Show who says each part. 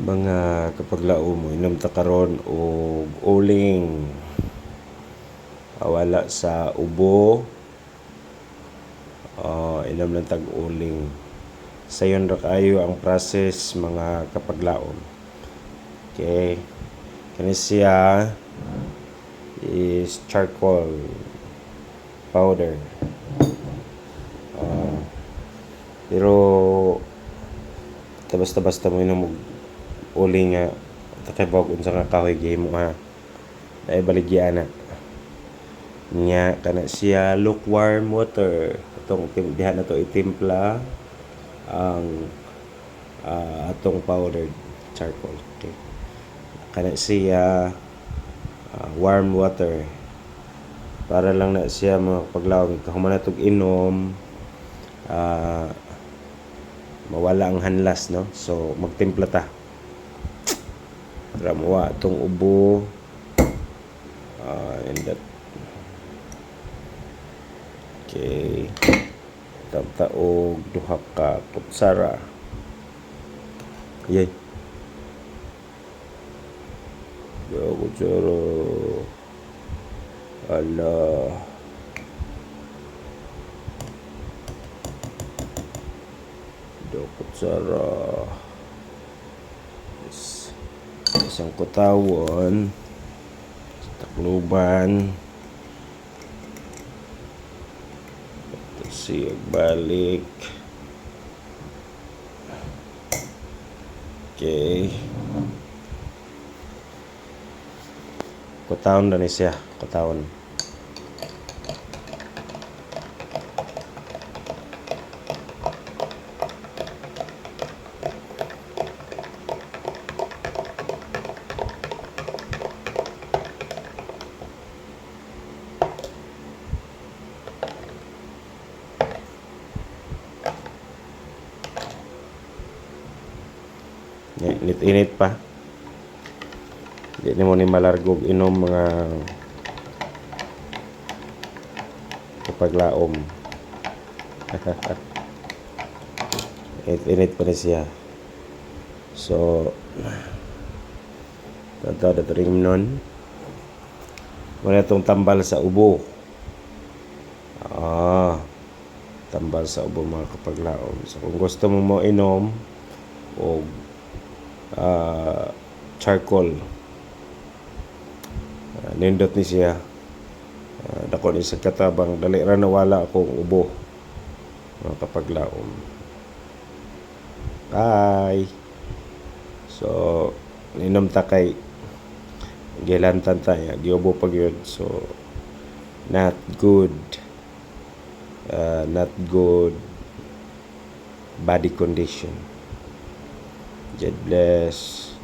Speaker 1: Mga kapaglaom mo inom ta karon og uling wala sa ubo, inom lang tag uling. Sayon ra kayo ang process mga kapaglaom. Okay, kani siya is charcoal powder. Pero basta-basta mo inom og uling nga takibog unsa nga kahoy gihimo ha. Ay baligya na nya kana siya lukewarm water. Atong diha na to itimpla ang atong powdered charcoal. Okay, kana siya warm water para lang na siya mga paglaom kahuman na tog inom, mawala ang hanlas, no? So magtimpla ta para mawa itong ubo, and that. Okay, taog duha ka kutsara. Yay, duha kutsara. Ala, duha kutsara. Isang kutawan, takluban, siyag balik. Okay, kutawon na ni siya, kutawon. Init-init pa. Hindi mo ni malargog inom mga kapaglaom. Init-init pa rin siya. So, tanda ring nun. Muna itong tambal sa ubo. Tambal sa ubo mga kapaglaom. So, kung gusto mo inom o charcoal, nindot ni siya, dako ni sa katabang dali ra nawala akong ubo mga kapaglaom. Bye. So inom ta kay gilantan ta ya giubo pag yun. So not good body condition. God bless.